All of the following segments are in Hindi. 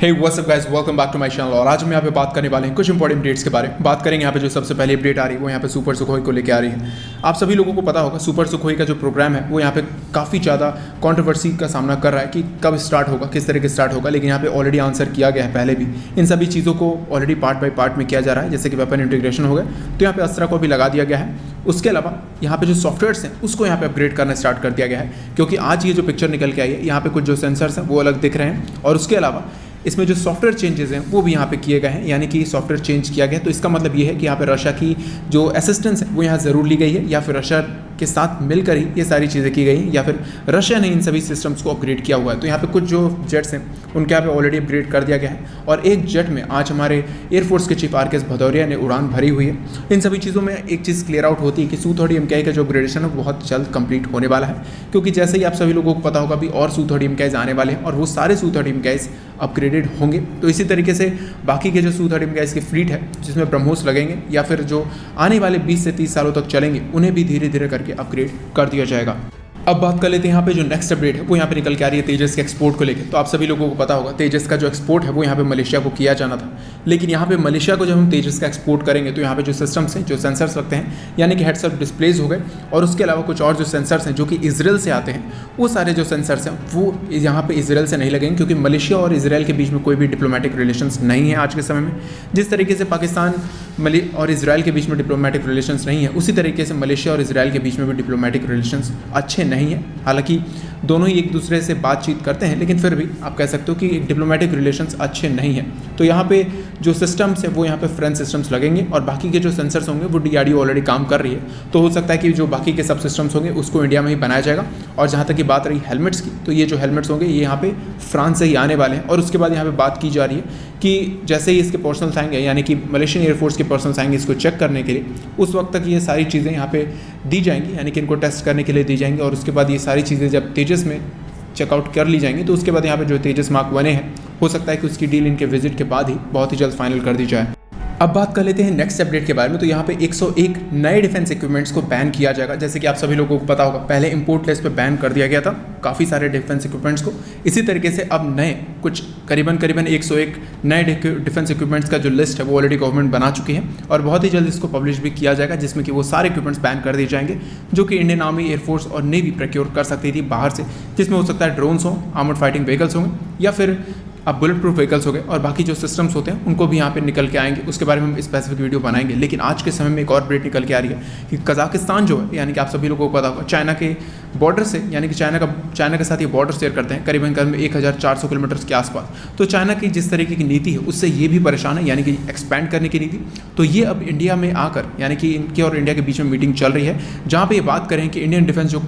Hey what's up guys, welcome back to my channel. और आज हम यहाँ पे बात करने वाले हैं कुछ इंपॉर्टेंट अपडेट्स के बारे में। बात करेंगे यहाँ पे जो सबसे पहले अपडेट आ रही है वो यहाँ पे सुपर सुखोई को लेकर आ रही है। आप सभी लोगों को पता होगा सुपर सुखोई का जो प्रोग्राम है वो यहाँ पे काफ़ी ज़्यादा कंट्रोवर्सी का सामना कर रहा है कि कब स्टार्ट होगा, किस तरह के स्टार्ट होगा। लेकिन यहाँ पे ऑलरेडी आंसर किया गया है पहले भी। इन सभी चीज़ों को ऑलरेडी पार्ट बाई पार्ट में किया जा रहा है, जैसे कि वेपन इंटीग्रेशन हो गया तो यहाँ पे अस्त्रा को भी लगा दिया गया है। उसके अलावा यहाँ पे जो सॉफ्टवेयर्स हैं उसको यहाँ पे अपग्रेड करना स्टार्ट कर दिया गया है, क्योंकि आज ये जो पिक्चर निकल के आई है यहाँ पे कुछ जो सेंसर्स हैं वो अलग दिख रहे हैं। और उसके अलावा इसमें जो सॉफ्टवेयर चेंजेस हैं वो भी यहाँ पे किए गए हैं, यानी कि सॉफ्टवेयर चेंज किया गया है। तो इसका मतलब ये है कि यहाँ पे रशिया की जो असिस्टेंस है वो यहाँ ज़रूर ली गई है, या फिर रशिया के साथ मिलकर ही ये सारी चीज़ें की गई हैं, या फिर रशिया ने इन सभी सिस्टम्स को अपग्रेड किया हुआ है। तो यहाँ पे कुछ जो जेट्स हैं उनके यहाँ पे ऑलरेडी अपग्रेड कर दिया गया है। और एक जेट में आज हमारे एयरफोर्स के चीफ आर.के.एस. भदौरिया ने उड़ान भरी हुई है। इन सभी चीज़ों में एक चीज़ क्लियर आउट होती है कि Su-30 MKI का जो अपग्रेडेशन है वो बहुत जल्द कंप्लीट होने वाला है, क्योंकि जैसे ही आप सभी लोगों को पता होगा भी और Su-30 MKIs आने वाले हैं और वो सारे Su-30 MKIs अपग्रेडेड होंगे। तो इसी तरीके से बाकी के जो Su-30 MKIs की फ्लीट है जिसमें ब्रह्मोस लगेंगे या फिर जो आने वाले 20 से 30 सालों तक चलेंगे उन्हें भी धीरे धीरे करके अपग्रेड कर दिया जाएगा। अब बात कर लेते हैं यहाँ पे जो नेक्स्ट अपडेट है वो यहाँ पे निकल के आ रही है तेजस के एक्सपोर्ट को लेकर। तो आप सभी लोगों को पता होगा तेजस का जो एक्सपोर्ट है वो यहाँ पे मलेशिया को किया जाना था, लेकिन यहाँ पे मलेशिया को जब हम तेजस का एक्सपोर्ट करेंगे तो यहाँ पे जो सिस्टम्स हैं, जो सेंसर्स लगते हैं, यानी कि हेड्स अप डिस्प्लेज हो गए, और उसके अलावा कुछ और जो सेंसर्स हैं जो कि इजराइल से आते हैं, वो सारे जो सेंसर्स हैं वो यहाँ पे इजराइल से नहीं लगेंगे, क्योंकि मलेशिया और इजराइल के बीच में कोई भी डिप्लोमेटिक रिलेशंस नहीं है आज के समय में। जिस तरीके से पाकिस्तान और इजराइल के बीच में डिप्लोमेटिक रिलेशंस नहीं है, उसी तरीके से मलेशिया और इजराइल के बीच में भी डिप्लोमेटिक रिलेशंस अच्छे नहीं हैं। हालांकि दोनों ही एक दूसरे से बातचीत करते हैं, लेकिन फिर भी आप कह सकते हो कि डिप्लोमेटिक रिलेशंस अच्छे नहीं हैं। तो यहाँ पे जो सिस्टम्स है वो यहाँ पे फ्रेंच सिस्टम्स लगेंगे, और बाकी के जो सेंसर्स होंगे वो DRDO ऑलरेडी काम कर रही है। तो हो सकता है कि जो बाकी के सब सिस्टम्स होंगे उसको इंडिया में ही बनाया जाएगा। और जहाँ तक की बात रही हेलमेट्स की, तो ये जो हेलमेट्स होंगे ये यहाँ पे फ्रांस से ही आने वाले हैं। और उसके बाद यहाँ पे बात की जा रही है कि जैसे ही इसके पर्सनल्स आएंगे, यानी कि मलेशियन एयरफोर्स के पर्सनल्स आएंगे इसको चेक करने के लिए, उस वक्त तक ये सारी चीज़ें यहाँ पे दी जाएंगी, यानी कि इनको टेस्ट करने के लिए दी जाएंगी। और उसके बाद ये सारी चीज़ें जब तेजस में चेकआउट कर ली जाएंगी तो उसके बाद यहाँ पे जो तेजस मार्क 1 है हो सकता है कि उसकी डील इनके विजिट के बाद ही बहुत ही जल्द फाइनल कर दी जाए। अब बात कर लेते हैं नेक्स्ट अपडेट के बारे में। तो यहाँ पे 101 नए डिफेंस इक्विपमेंट्स को बैन किया जाएगा। जैसे कि आप सभी लोगों को पता होगा पहले इंपोर्ट लिस्ट पे बैन कर दिया गया था काफ़ी सारे डिफेंस इक्विपमेंट्स को। इसी तरीके से अब नए कुछ करीबन 101 नए डिफेंस इक्विपमेंट्स का जो लिस्ट है वो ऑलरेडी गवर्नमेंट बना चुकी है, और बहुत ही जल्द इसको पब्लिश भी किया जाएगा, जिसमें कि वो सारे इक्विपमेंट्स बैन कर दिए जाएंगे जो कि इंडियन आर्मी, एयरफोर्स और नेवी प्रोक्योर कर सकती थी बाहर से, जिसमें हो सकता है ड्रोन्स हों, आर्मर्ड फाइटिंग व्हीकल्स होंगे, या फिर अब बुलेट प्रूफ व्हीकल्स हो गए, और बाकी जो सिस्टम्स होते हैं उनको भी यहाँ पे निकल के आएंगे। उसके बारे में हम स्पेसिफिक वीडियो बनाएंगे। लेकिन आज के समय में एक और अपडेट निकल के आ रही है कि कजाकिस्तान जो है, यानी कि आप सभी लोगों को पता होगा चाइना के बॉर्डर से, यानी कि चाइना के साथ ये बॉर्डर शेयर करते हैं करीबन 1400 किलोमीटर के आसपास। तो चाइना की जिस तरीके की नीति है उससे ये भी परेशान है, यानी कि एक्सपैंड करने की नीति। तो ये अब इंडिया में आकर, यानी कि इनके और इंडिया के बीच में मीटिंग चल रही है, जहाँ पे ये बात करें कि इंडियन डिफेंस जो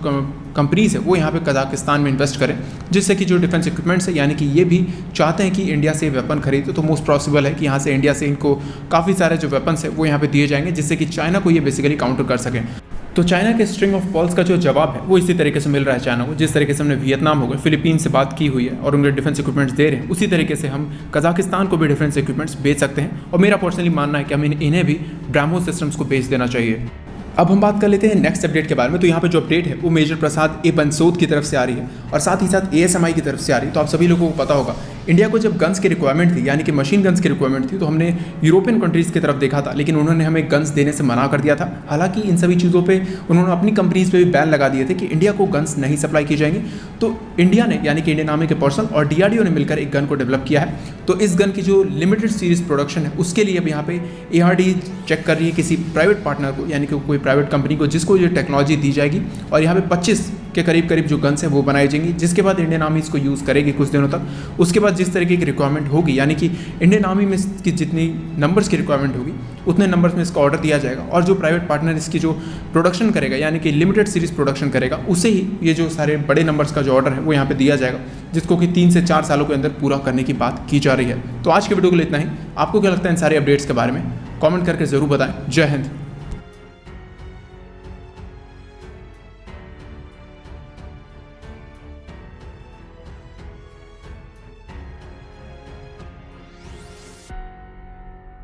कंपनीज है वो यहाँ पे कजाकिस्तान में इन्वेस्ट करें, जिससे कि जो डिफेंस इक्विपमेंट्स है, यानी कि ये भी चाहते हैं कि इंडिया से वेपन खरीदे। तो मोस्ट पॉसिबल है कि यहाँ से इंडिया से इनको काफ़ी सारे जो वेपन्स है वो यहाँ पे दिए जाएंगे, जिससे कि चाइना को ये बेसिकली काउंटर कर सकें। तो चाइना के स्ट्रिंग ऑफ पॉल्स का जो जवाब है वो इसी तरीके से मिल रहा है चाइना को। जिस तरीके से हमने वियतनाम हो गए, फिलीपीन से बात की हुई है और उनके डिफेंस इक्विपमेंट्स दे रहे हैं, उसी तरीके से हम कजाकिस्तान को भी डिफेंस इक्विपमेंट्स बेच सकते हैं। और मेरा पर्सनली मानना है कि हमें इन्हें भी ब्रह्मोस सिस्टम्स को बेच देना चाहिए। अब हम बात कर लेते हैं नेक्स्ट अपडेट के बारे में। तो यहाँ पे जो अपडेट है वो मेजर प्रसाद ए बंसोद की तरफ से आ रही है, और साथ ही साथ ASMI की तरफ से आ रही है। तो आप सभी लोगों को पता होगा इंडिया को जब गन्स की रिक्वायरमेंट थी, यानी कि मशीन गन्स की रिक्वायरमेंट थी, तो हमने यूरोपियन कंट्रीज़ की तरफ देखा था, लेकिन उन्होंने हमें गन्स देने से मना कर दिया था। हालांकि इन सभी चीज़ों पे उन्होंने अपनी कंपनीज़ पे भी बैन लगा दिए थे कि इंडिया को गन्स नहीं सप्लाई की जाएंगी। तो इंडिया ने, यानी कि इंडियन आर्मी के पर्सनल और DRDO ने मिलकर एक गन को डेवलप किया है। तो इस गन की जो लिमिटेड सीरीज प्रोडक्शन है उसके लिए अब यहाँ पे ARD चेक कर रही है किसी प्राइवेट पार्टनर को, यानी कि कोई प्राइवेट कंपनी को, जिसको ये टेक्नोलॉजी दी जाएगी, और यहाँ पे 25 के करीब जो गन्स हैं वो बनाई जाएंगी, जिसके बाद इंडियन आर्मी इसको यूज़ करेगी कुछ दिनों तक। उसके बाद जिस तरीके की रिक्वायरमेंट होगी, यानी कि इंडियन आर्मी में इसकी जितनी नंबर्स की रिक्वायरमेंट होगी उतने नंबर्स में इसका ऑर्डर दिया जाएगा, और जो प्राइवेट पार्टनर इसकी जो प्रोडक्शन करेगा, यानी कि लिमिटेड सीरीज प्रोडक्शन करेगा, उसे ही ये जो सारे बड़े नंबर्स का जो ऑर्डर है वो यहाँ पे दिया जाएगा, जिसको कि 3 से 4 सालों के अंदर पूरा करने की बात की जा रही है। तो आज के वीडियो के लिए इतना ही। आपको क्या लगता है इन सारे अपडेट्स के बारे में? कमेंट करके ज़रूर बताएं। जय हिंद।